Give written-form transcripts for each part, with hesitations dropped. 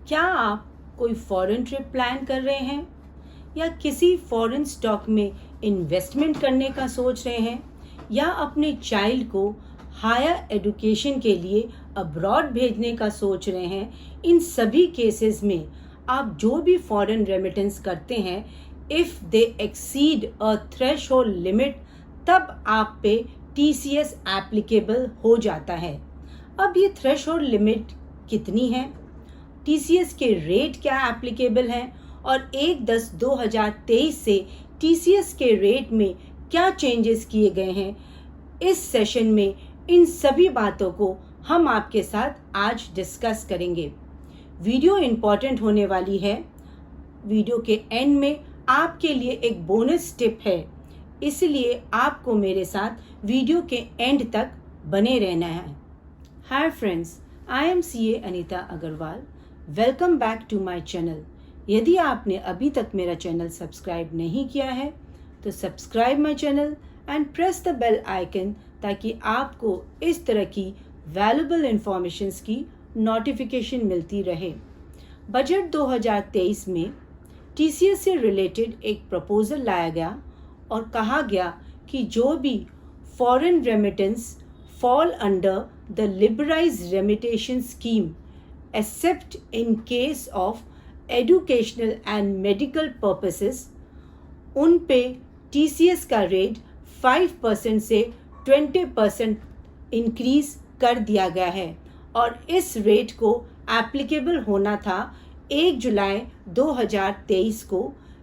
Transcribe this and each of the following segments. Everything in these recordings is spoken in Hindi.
क्या आप कोई फॉरेन ट्रिप प्लान कर रहे हैं या किसी फॉरेन स्टॉक में इन्वेस्टमेंट करने का सोच रहे हैं या अपने चाइल्ड को हायर एजुकेशन के लिए अब्रॉड भेजने का सोच रहे हैं? इन सभी केसेस में आप जो भी फॉरेन रेमिटेंस करते हैं, if they exceed a threshold limit, तब आप पे TCS एप्लीकेबल हो जाता है। अब ये थ्रेशोल्ड लिमिट कितनी है, TCS के रेट क्या एप्लीकेबल हैं और 1/10/2023 से TCS के रेट में क्या चेंजेस किए गए हैं, इस सेशन में इन सभी बातों को हम आपके साथ आज डिस्कस करेंगे। वीडियो इम्पॉर्टेंट होने वाली है। वीडियो के एंड में आपके लिए एक बोनस टिप है, इसलिए आपको मेरे साथ वीडियो के एंड तक बने रहना है। Hi friends, I am CA Anita Agarwal. Welcome back to my channel. यदि आपने अभी तक मेरा चैनल सब्सक्राइब नहीं किया है तो subscribe my channel and press the bell icon, ताकि आपको इस तरह की वैल्यूएबल इंफॉर्मेशंस की नोटिफिकेशन मिलती रहे। बजट 2023 में TCS से रिलेटेड एक प्रपोजल लाया गया और कहा गया कि जो भी foreign remittance fall under the liberalised remittance scheme except in case of educational and medical purposes, उन पे TCS का रेट 5% से 20% इंक्रीज कर दिया गया है और इस रेट को एप्लीकेबल होना था 1 जुलाई 2023 को,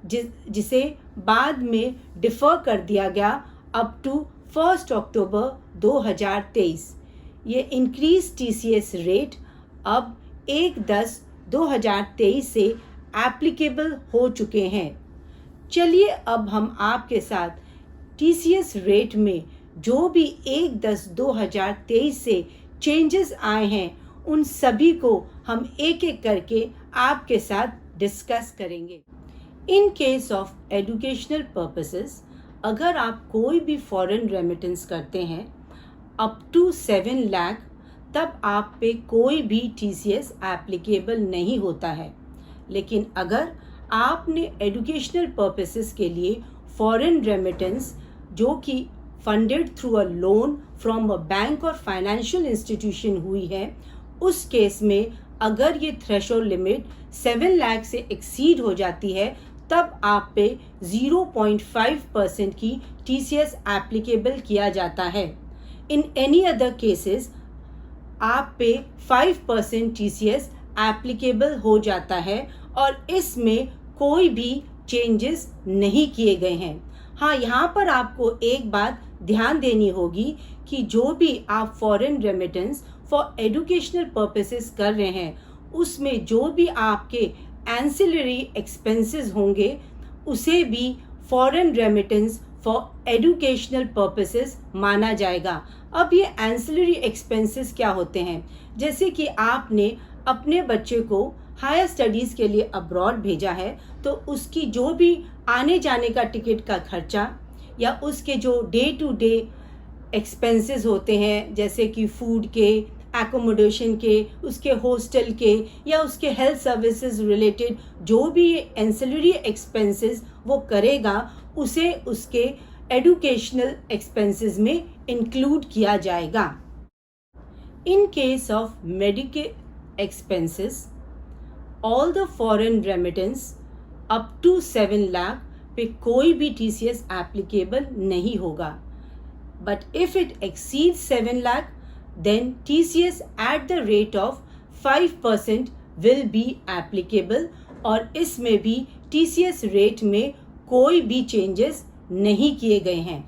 जिसे बाद में डिफ़र कर दिया गया अप टू 1 अक्टूबर 2023। ये इंक्रीज TCS रेट अब 1/10/2023 से एप्लीकेबल हो चुके हैं। चलिए अब हम आपके साथ TCS रेट में जो भी 1/10/2023 से चेंजेस आए हैं, उन सभी को हम एक एक करके आपके साथ डिस्कस करेंगे। इन केस ऑफ एजुकेशनल पर्पसेस, अगर आप कोई भी फॉरेन रेमिटेंस करते हैं अप टू 7 लाख, तब आप पे कोई भी TCS एप्लीकेबल नहीं होता है। लेकिन अगर आपने एजुकेशनल पर्पसेस के लिए फॉरेन रेमिटेंस जो कि funded through a loan from a bank और फाइनेंशियल इंस्टीट्यूशन हुई है, उस केस में अगर ये थ्रेशोल्ड लिमिट 7 लाख से एक्सीड हो जाती है, तब आप पे 0.5% की TCS एप्लीकेबल किया जाता है। इन एनी अदर केसेस आप पे 5% TCS एप्लीकेबल हो जाता है और इसमें कोई भी चेंजेस नहीं किए गए हैं। हाँ, यहाँ पर आपको एक बात ध्यान देनी होगी कि जो भी आप foreign remittance for educational purposes कर रहे हैं, उसमें जो भी आपके एंसिलरी एक्सपेंसेस होंगे, उसे भी foreign remittance for educational purposes माना जाएगा। अब ये एंसिलरी एक्सपेंसेस क्या होते हैं? जैसे कि आपने अपने बच्चे को हायर स्टडीज़ के लिए अब्रॉड भेजा है, तो उसकी जो भी आने जाने का टिकट का खर्चा या उसके जो डे टू डे एक्सपेंसेस होते हैं, जैसे कि फूड के, एकोमोडेशन के, उसके हॉस्टल के या उसके हेल्थ सर्विसेज रिलेटेड जो भी एंसिलरी एक्सपेंसेस वो करेगा, उसे उसके एजुकेशनल एक्सपेंसेस में इंक्लूड किया जाएगा। In case of medical expenses, all the foreign remittance up to 7 lakh पे कोई भी TCS एप्लीकेबल नहीं होगा। But if it exceeds 7 lakh, then TCS at the rate of 5% will be applicable और इसमें भी TCS रेट में कोई भी चेंजेस नहीं किए गए हैं।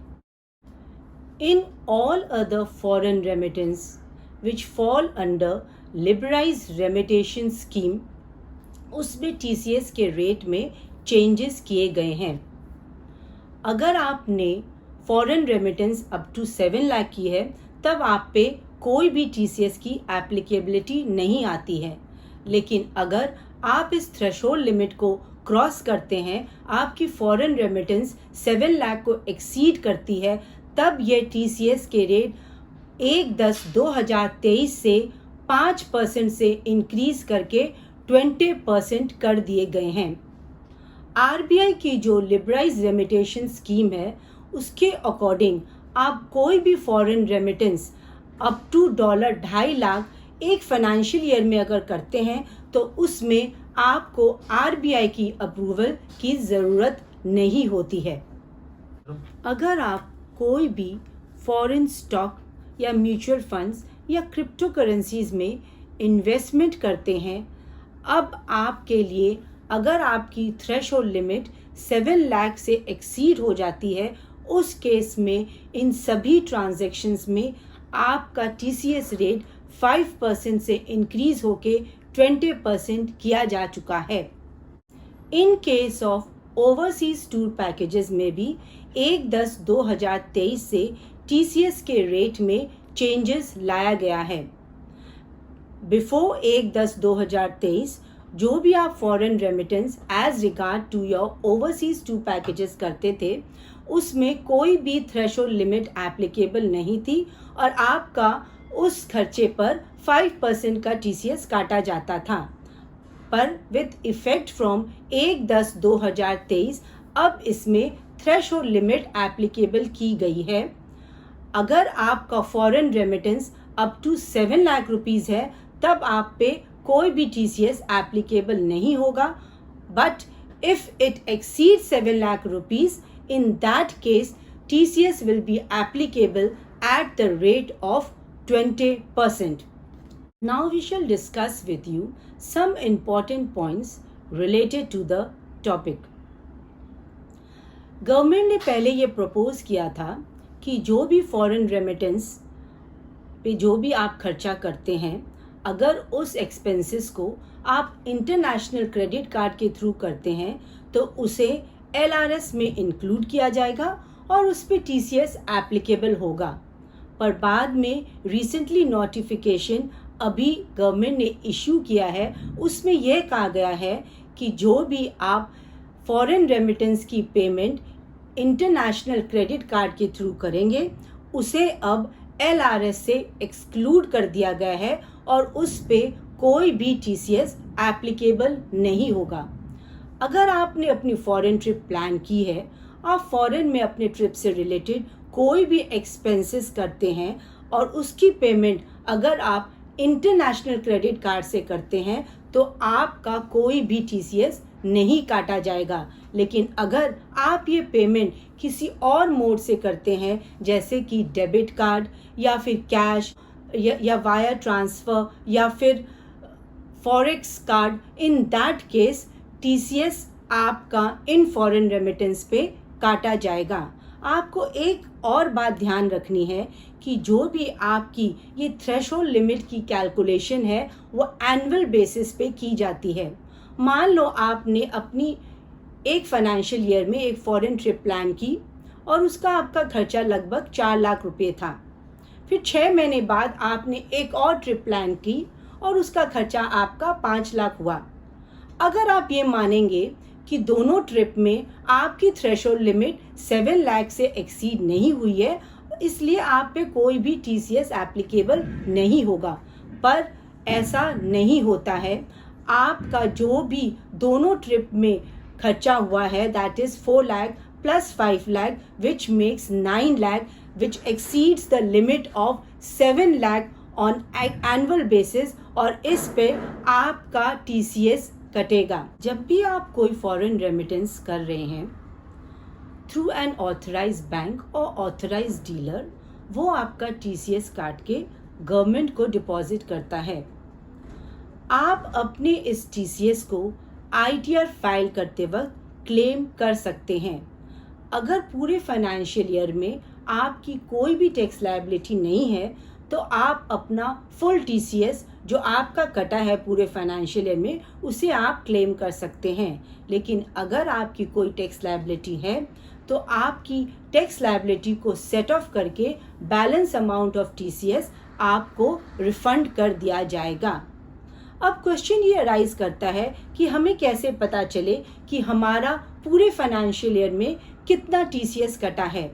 In all other foreign remittance which fall under liberalized remittation scheme, उसमें TCS के रेट में चेंजेस किए गए हैं। अगर आपने foreign remittance up to 7 lakh की है, तब आप पे कोई भी TCS की एप्लीकेबिलिटी नहीं आती है। लेकिन अगर आप इस थ्रेशोल्ड लिमिट को क्रॉस करते हैं, आपकी फॉरेन रेमिटेंस 7 लाख को एक्सीड करती है, तब ये TCS के रेट 1/10/2023 से 5% से इंक्रीज करके 20% कर दिए गए हैं। आरबीआई की जो लिबरलाइज रेमिटेशन स्कीम है उसके अकॉर्डिंग आप कोई भी foreign remittance up to $2.5 lakh एक फाइनेंशियल ईयर में अगर करते हैं तो उसमें आपको आरबीआई की अप्रूवल की ज़रूरत नहीं होती है। अगर आप कोई भी फॉरेन स्टॉक या म्यूचुअल फंड्स या क्रिप्टो करेंसीज में इन्वेस्टमेंट करते हैं, अब आपके लिए अगर आपकी थ्रेशोल्ड लिमिट 7 लाख से एक्सीड हो जाती है, उस केस में इन सभी ट्रांजैक्शंस में आपका टीसीएस रेट 5% से इंक्रीज होके 20% किया जा चुका है। इन case of overseas tour packages में भी 1/10/2023 से टीसीएस के रेट में चेंजेस लाया गया है। बिफोर 1/10/2023 जो भी आप foreign remittance as regard to your overseas tour packages करते थे उसमें कोई भी थ्रेशोल्ड लिमिट एप्लीकेबल नहीं थी और आपका उस खर्चे पर 5% का टीसीएस काटा जाता था। पर विद इफेक्ट फ्रॉम 1/10/2023 अब इसमें थ्रेशोल्ड लिमिट एप्लीकेबल की गई है। अगर आपका foreign remittance up to 7 lakh rupees है तब आप पे कोई भी टीसीएस एप्लीकेबल नहीं होगा, but if it exceed 7 lakh rupees in that case TCS will be applicable at the rate of 20%. Now we shall discuss with you some important points related to the topic. Government ने पहले ये प्रपोज किया था कि जो भी फॉरेन रेमिटेंस पे जो भी आप खर्चा करते हैं, अगर उस एक्सपेंसेस को आप इंटरनेशनल क्रेडिट कार्ड के थ्रू करते हैं तो उसे LRS में इंक्लूड किया जाएगा और उस पर TCS एप्लीकेबल होगा। पर बाद में रिसेंटली नोटिफिकेशन अभी गवर्नमेंट ने इशू किया है, उसमें यह कहा गया है कि जो भी आप फॉरेन रेमिटेंस की पेमेंट इंटरनेशनल क्रेडिट कार्ड के थ्रू करेंगे उसे अब LRS से एक्सक्लूड कर दिया गया है और उस पर कोई भी TCS एप्लीकेबल नहीं होगा। अगर आपने अपनी फॉरेन ट्रिप प्लान की है, आप फॉरेन में अपने ट्रिप से रिलेटेड कोई भी एक्सपेंसेस करते हैं और उसकी पेमेंट अगर आप इंटरनेशनल क्रेडिट कार्ड से करते हैं तो आपका कोई भी टीसीएस नहीं काटा जाएगा। लेकिन अगर आप ये पेमेंट किसी और मोड से करते हैं जैसे कि डेबिट कार्ड या फिर कैश या वायर ट्रांसफ़र या फिर forex card, in that case TCS आपका इन फॉरेन रेमिटेंस पे काटा जाएगा। आपको एक और बात ध्यान रखनी है कि जो भी आपकी ये थ्रेशोल्ड लिमिट की कैलकुलेशन है वो एनुअल बेसिस पे की जाती है। मान लो आपने अपनी एक फाइनेंशियल ईयर में एक फॉरेन ट्रिप प्लान की और उसका आपका खर्चा लगभग 4 लाख रुपए था। फिर 6 महीने बाद आपने एक और ट्रिप प्लान की और उसका खर्चा आपका 5 लाख हुआ। अगर आप ये मानेंगे कि दोनों ट्रिप में आपकी थ्रेशोल्ड लिमिट 7 लाख से एक्सीड नहीं हुई है, इसलिए आप पे कोई भी TCS एप्लीकेबल नहीं होगा, पर ऐसा नहीं होता है। आपका जो भी दोनों ट्रिप में खर्चा हुआ है that is 4 lakh plus 5 lakh which makes 9 lakh which exceeds the limit of 7 lakh on annual basis और इस पे आपका TCS कटेगा। जब भी आप कोई फॉरेन रेमिटेंस कर रहे हैं थ्रू एन ऑथराइज्ड बैंक और ऑथराइज्ड डीलर, वो आपका TCS काट के गवर्नमेंट को डिपॉजिट करता है। आप अपने इस TCS को ITR फाइल करते वक्त क्लेम कर सकते हैं। अगर पूरे फाइनेंशियल ईयर में आपकी कोई भी टैक्स लायबिलिटी नहीं है तो आप अपना फुल TCS जो आपका कटा है पूरे फाइनेंशियल ईयर में उसे आप क्लेम कर सकते हैं। लेकिन अगर आपकी कोई टैक्स लायबिलिटी है तो आपकी टैक्स लायबिलिटी को सेट ऑफ करके बैलेंस अमाउंट ऑफ TCS आपको रिफंड कर दिया जाएगा। अब क्वेश्चन ये अराइज करता है कि हमें कैसे पता चले कि हमारा पूरे फाइनेंशियल ईयर में कितना TCS कटा है।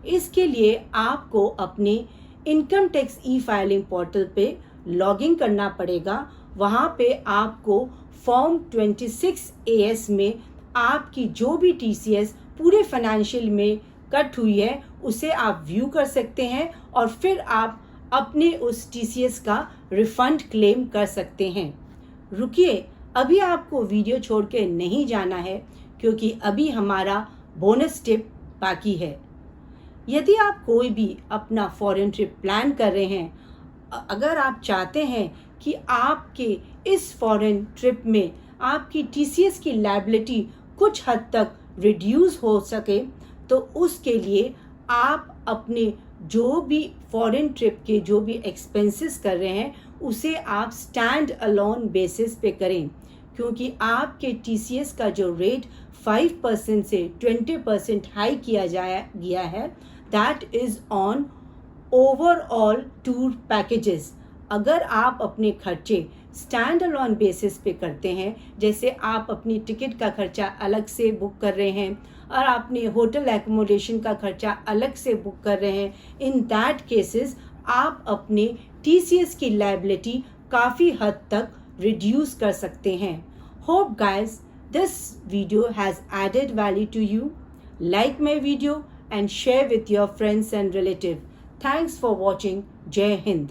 इसके लिए आपको अपने income tax e filing portal पे लॉगिन करना पड़ेगा। वहाँ पे आपको फॉर्म 26AS में आपकी जो भी TCS पूरे फाइनेंशियल में कट हुई है उसे आप व्यू कर सकते हैं और फिर आप अपने उस TCS का रिफंड क्लेम कर सकते हैं। रुकिए, अभी आपको वीडियो छोड़ के नहीं जाना है क्योंकि अभी हमारा बोनस टिप बाकी है। यदि आप कोई भी अपना फॉरेन ट्रिप प्लान कर रहे हैं, अगर आप चाहते हैं कि आपके इस फॉरेन ट्रिप में आपकी TCS की लायबिलिटी कुछ हद तक रिड्यूस हो सके, तो उसके लिए आप अपने जो भी फॉरेन ट्रिप के जो भी एक्सपेंसेस कर रहे हैं उसे आप स्टैंड अलोन बेसिस पे करें, क्योंकि आपके TCS का जो रेट 5% से 20% हाई किया गया है, that is on overall tour packages. अगर आप अपने खर्चे स्टैंड अलोन बेसिस पे करते हैं, जैसे आप अपनी टिकट का खर्चा अलग से बुक कर रहे हैं और आपने होटल एकोमोडेशन का खर्चा अलग से बुक कर रहे हैं, इन दैट केसेस आप अपने TCS की लायबिलिटी काफ़ी हद तक रिड्यूस कर सकते हैं। Hope guys this video has added value to you. Like my video and share with your friends and relatives. Thanks for watching. Jai Hind.